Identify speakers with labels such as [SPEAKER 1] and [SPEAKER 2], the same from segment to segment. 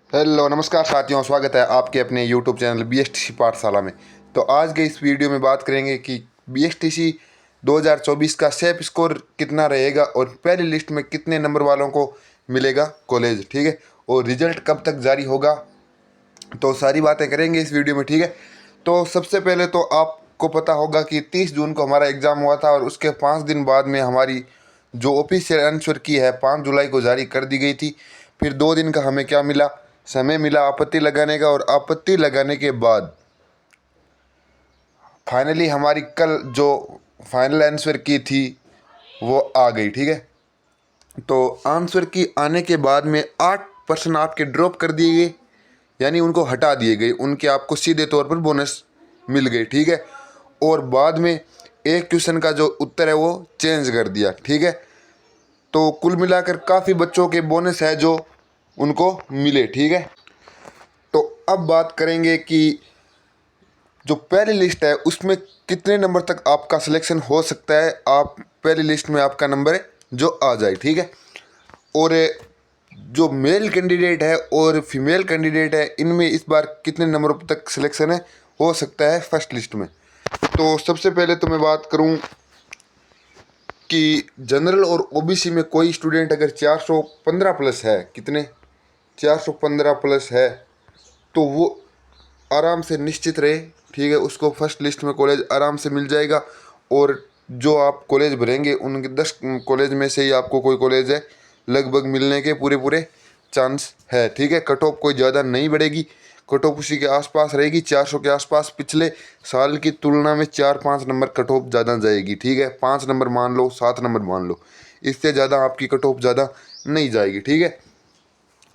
[SPEAKER 1] Hello नमस्कार साथियों, स्वागत है आपके अपने यूट्यूब चैनल बीएसटीसी पाठशाला में। तो आज के इस वीडियो में बात करेंगे कि बीएसटीसी 2024 का सेफ स्कोर कितना रहेगा और पहली लिस्ट में कितने नंबर वालों को मिलेगा कॉलेज, ठीक है। और रिजल्ट कब तक जारी होगा, तो सारी बातें करेंगे इस वीडियो में, ठीक है। तो सबसे पहले तो आपको पता होगा कि 30 जून को हमारा एग्ज़ाम हुआ था और उसके 5 दिन बाद में हमारी जो ऑफिशियल आंसर की है 5 जुलाई को जारी कर दी गई थी। फिर 2 दिन का हमें क्या मिला, समय मिला आपत्ति लगाने का, और आपत्ति लगाने के बाद फाइनली हमारी कल जो फाइनल आंसर की थी वो आ गई, ठीक है। तो आंसर की आने के बाद में 8% आपके ड्रॉप कर दिए गए, यानी उनको हटा दिए गए, उनके आपको सीधे तौर पर बोनस मिल गए, ठीक है। और बाद में एक क्वेश्चन का जो उत्तर है वो चेंज कर दिया, ठीक है। तो कुल मिलाकर काफ़ी बच्चों के बोनस है जो उनको मिले, ठीक है। तो अब बात करेंगे कि जो पहली लिस्ट है उसमें कितने नंबर तक आपका सिलेक्शन हो सकता है, आप पहली लिस्ट में आपका नंबर जो आ जाए, ठीक है। और जो मेल कैंडिडेट है और फीमेल कैंडिडेट है, इनमें इस बार कितने नंबरों तक सिलेक्शन है हो सकता है फर्स्ट लिस्ट में। तो सबसे पहले तो मैं बात करूं कि जनरल और ओबीसी में कोई स्टूडेंट अगर 415 प्लस है, कितने 415 प्लस है, तो वो आराम से निश्चित रहे, ठीक है। उसको फर्स्ट लिस्ट में कॉलेज आराम से मिल जाएगा। और जो आप कॉलेज भरेंगे उनके 10 कॉलेज में से ही आपको कोई कॉलेज है लगभग मिलने के पूरे पूरे चांस है, ठीक है। कट ऑफ कोई ज़्यादा नहीं बढ़ेगी, कट ऑफ उसी के आसपास रहेगी, 400 के आसपास। पिछले साल की तुलना में 4-5 नंबर कट ऑफ ज़्यादा जाएगी, ठीक है। 5 नंबर मान लो, 7 नंबर मान लो, इससे ज़्यादा आपकी कट ऑफ ज़्यादा नहीं जाएगी, ठीक है।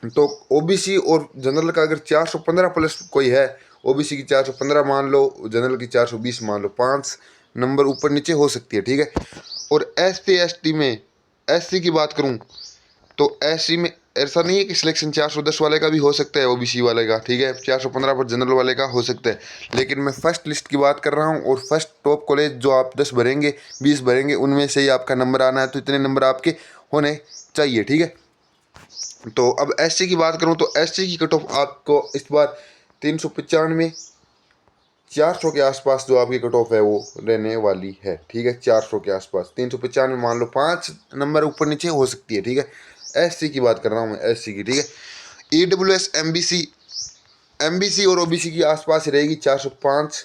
[SPEAKER 1] तो ओबीसी और जनरल का अगर 415 प्लस कोई है, ओबीसी की 415 मान लो, जनरल की 420 मान लो, 5 नंबर ऊपर नीचे हो सकती है, ठीक है। और एससी एसटी में, एससी की बात करूं तो एससी में ऐसा नहीं है कि सिलेक्शन 410 वाले का भी हो सकता है, ओबीसी वाले का, ठीक है। 415 पर जनरल वाले का हो सकता है, लेकिन मैं फर्स्ट लिस्ट की बात कर रहा हूँ। और फर्स्ट टॉप कॉलेज जो आप 10 भरेंगे, 20 भरेंगे, उनमें से ही आपका नंबर आना है, तो इतने नंबर आपके होने चाहिए, ठीक है। तो अब एससी की बात करूं तो एससी की कट ऑफ आपको इस बार 395, 400 के आसपास जो आपकी कट ऑफ है वो रहने वाली है, ठीक है। 400 के आसपास, 395 मान लो, 5 नंबर ऊपर नीचे हो सकती है, ठीक है। एससी की बात कर रहा हूँ मैं, एससी की, ठीक है। ईडब्ल्यूएस एमबीसी, एमबीसी और ओबीसी की आसपास ही रहेगी, 405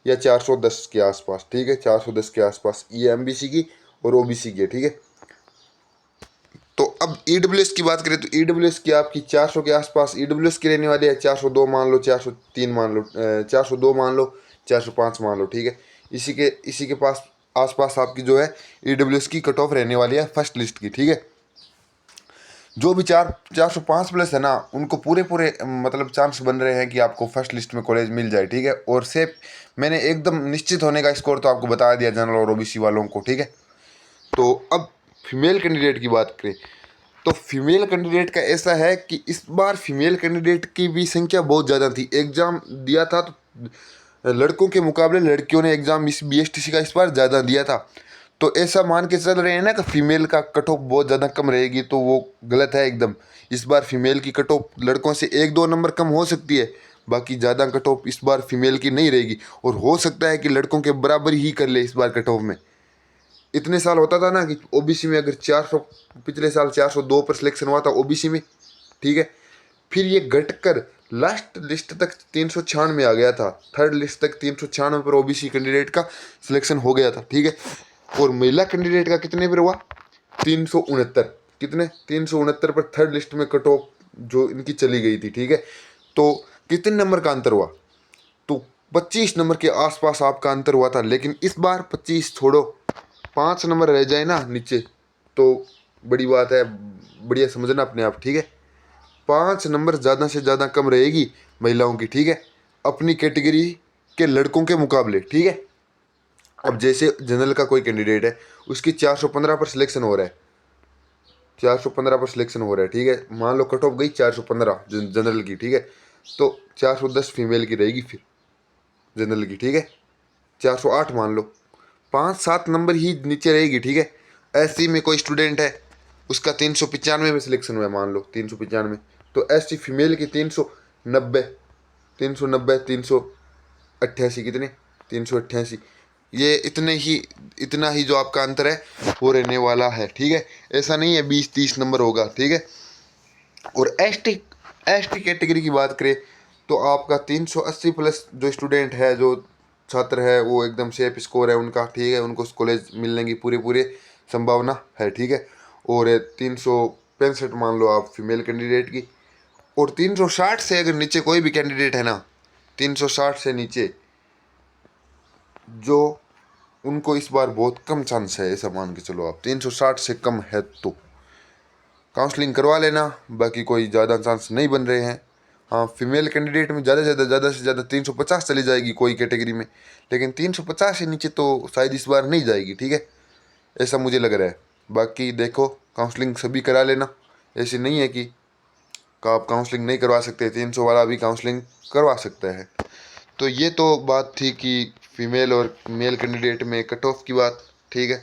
[SPEAKER 1] या 410 के आसपास, ठीक है। 410 के आसपास ये एमबीसी की और ओबीसी की है, ठीक है। तो अब ईडब्ल्यूएस की बात करें तो ईडब्ल्यूएस की आपकी 400 के आसपास ईडब्ल्यूएस की रहने वाली है, 402 मान लो, 403 मान लो, 402 मान लो, 405 मान लो, ठीक है। इसी के पास आसपास आपकी जो है ईडब्ल्यूएस की कट ऑफ रहने वाली है फर्स्ट लिस्ट की, ठीक है। जो भी 405 प्लस है ना, उनको पूरे पूरे मतलब चांस बन रहे हैं कि आपको फर्स्ट लिस्ट में कॉलेज मिल जाए, ठीक है। और सेफ मैंने एकदम निश्चित होने का स्कोर तो आपको बता दिया जनरल और ओबीसी वालों को, ठीक है। तो अब फीमेल कैंडिडेट की बात करें तो फीमेल कैंडिडेट का ऐसा है कि इस बार फीमेल कैंडिडेट की भी संख्या बहुत ज़्यादा थी। एग्ज़ाम दिया था तो लड़कों के मुकाबले लड़कियों ने एग्ज़ाम इस बीएसटीसी का इस बार ज़्यादा दिया था। तो ऐसा मान के चल रहे हैं ना कि फीमेल का कट ऑफ बहुत ज़्यादा कम रहेगी, तो वो गलत है एकदम। इस बार फीमेल की कट ऑफ लड़कों से 1-2 नंबर कम हो सकती है, बाकी ज़्यादा कट ऑफ इस बार फीमेल की नहीं रहेगी। और हो सकता है कि लड़कों के बराबर ही कर ले इस बार कट ऑफ में। इतने साल होता था ना कि ओबीसी में अगर 400, पिछले साल 402 पर सिलेक्शन हुआ था ओबीसी में, ठीक है। फिर ये घटकर लास्ट लिस्ट तक 396 आ गया था, थर्ड लिस्ट तक 396 पर ओबीसी कैंडिडेट का सिलेक्शन हो गया था, ठीक है। और महिला कैंडिडेट का कितने पर हुआ, 369, कितने 369 पर थर्ड लिस्ट में कट ऑफ जो इनकी चली गई थी, ठीक है। तो कितने नंबर का अंतर हुआ, तो 25 नंबर के आसपास आपका अंतर हुआ था। लेकिन इस बार 25 छोड़ो, 5 नंबर रह जाए ना नीचे तो बड़ी बात है, बढ़िया समझना अपने आप, ठीक है। 5 नंबर ज़्यादा से ज़्यादा कम रहेगी महिलाओं की, ठीक है, अपनी कैटेगरी के लड़कों के मुकाबले, ठीक है। अब जैसे जनरल का कोई कैंडिडेट है, उसकी 415 पर सिलेक्शन हो रहा है, 415 पर सिलेक्शन हो रहा है, ठीक है। मान लो कट ऑफ गई 415 जनरल की, ठीक है। तो 410 फीमेल की रहेगी फिर जनरल की, ठीक है। 408 मान लो, 5-7 नंबर ही नीचे रहेगी, ठीक है। एससी में कोई स्टूडेंट है, उसका 395 में सिलेक्शन हुआ है, मान लो 395, तो SC फीमेल की 390, 390, 388, कितने 388, ये इतना ही जो आपका अंतर है वो रहने वाला है, ठीक है। ऐसा नहीं है 20-30 नंबर होगा, ठीक है। और एस टी कैटेगरी की बात करें तो आपका 380 प्लस जो स्टूडेंट है, जो छात्र है, वो एकदम सेफ स्कोर है उनका, ठीक है। उनको कॉलेज मिलने की पूरी पूरी संभावना है, ठीक है। और 365 मान लो आप फीमेल कैंडिडेट की। और 360 से अगर नीचे कोई भी कैंडिडेट है ना, 360 से नीचे, जो उनको इस बार बहुत कम चांस है, ऐसा मान के चलो आप। 360 से कम है तो काउंसलिंग करवा लेना, बाकी कोई ज़्यादा चांस नहीं बन रहे हैं। हाँ, फीमेल कैंडिडेट में ज़्यादा से ज़्यादा 350 चली जाएगी कोई कैटेगरी में, लेकिन 350 से नीचे तो शायद इस बार नहीं जाएगी, ठीक है। ऐसा मुझे लग रहा है। बाकी देखो, काउंसलिंग सभी करा लेना, ऐसे नहीं है कि आप काउंसलिंग नहीं करवा सकते, 300 वाला भी काउंसलिंग करवा सकता है। तो ये तो बात थी कि फीमेल और मेल कैंडिडेट में कट ऑफ की बात, ठीक है।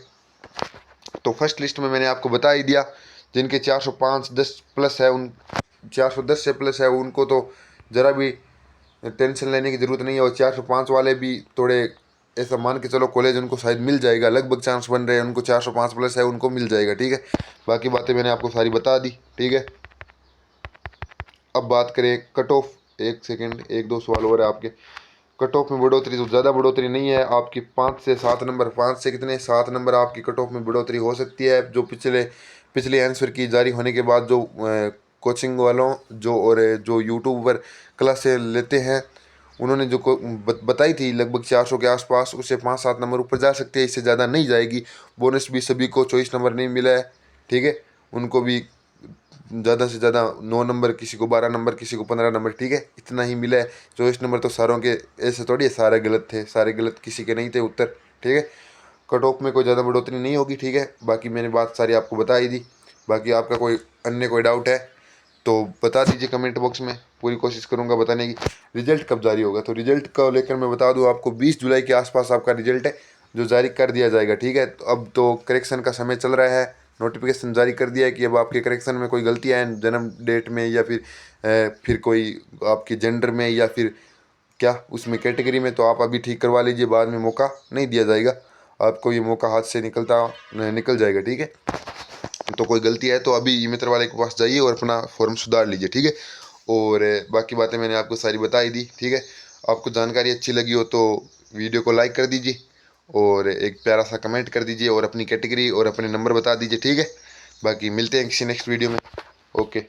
[SPEAKER 1] तो फर्स्ट लिस्ट में मैंने आपको बता ही दिया, जिनके 405-10 प्लस है, उन 410 से प्लस है, उनको तो ज़रा भी टेंशन लेने की ज़रूरत नहीं है। और 405 वाले भी थोड़े ऐसा मान के चलो कॉलेज उनको शायद मिल जाएगा, लगभग चांस बन रहे हैं उनको, 405 प्लस है उनको मिल जाएगा, ठीक है। बाकी बातें मैंने आपको सारी बता दी, ठीक है। अब बात करें कट ऑफ, एक सेकेंड, एक दो सवाल और है आपके। कट ऑफ में बढ़ोतरी तो ज़्यादा बढ़ोतरी नहीं है आपकी, 5 से 7 नंबर, 5 से कितने 7 नंबर आपकी कट ऑफ में बढ़ोतरी हो सकती है। जो पिछले आंसर की जारी होने के बाद जो कोचिंग वालों जो और जो यूट्यूब पर क्लासें लेते हैं, उन्होंने जो बताई थी लगभग 400 के आसपास, उससे 5-7 नंबर ऊपर जा सकते हैं, इससे ज़्यादा नहीं जाएगी। बोनस भी सभी को 24 नंबर नहीं मिला है, ठीक है। उनको भी ज़्यादा से ज़्यादा 9 नंबर, किसी को 12 नंबर, किसी को 15 नंबर, ठीक है, इतना ही मिला है। 24 नंबर तो सारों के ऐसे थोड़ी है सारे गलत थे, सारे गलत किसी के नहीं थे उत्तर, ठीक है। कट ऑफ में कोई ज़्यादा बढ़ोतरी नहीं होगी, ठीक है। बाकी मैंने बात सारी आपको बता ही दी। बाकी आपका कोई अन्य कोई डाउट है तो बता दीजिए कमेंट बॉक्स में, पूरी कोशिश करूंगा बताने की। रिजल्ट कब जारी होगा, तो रिजल्ट को लेकर मैं बता दूं आपको, 20 जुलाई के आसपास आपका रिजल्ट है जो जारी कर दिया जाएगा, ठीक है। तो अब तो करेक्शन का समय चल रहा है, नोटिफिकेशन जारी कर दिया है कि अब आपके करेक्शन में कोई गलतियाँ हैं जन्म डेट में, या फिर कोई आपके जेंडर में, या फिर क्या उसमें कैटेगरी में, तो आप अभी ठीक करवा लीजिए, बाद में मौका नहीं दिया जाएगा आपको, ये मौका हाथ से निकल जाएगा, ठीक है। तो कोई गलती है तो अभी ई मित्र वाले के पास जाइए और अपना फॉर्म सुधार लीजिए, ठीक है। और बाकी बातें मैंने आपको सारी बता ही दी, ठीक है। आपको जानकारी अच्छी लगी हो तो वीडियो को लाइक कर दीजिए, और एक प्यारा सा कमेंट कर दीजिए, और अपनी कैटेगरी और अपने नंबर बता दीजिए, ठीक है। बाकी मिलते हैं किसी नेक्स्ट वीडियो में। ओके।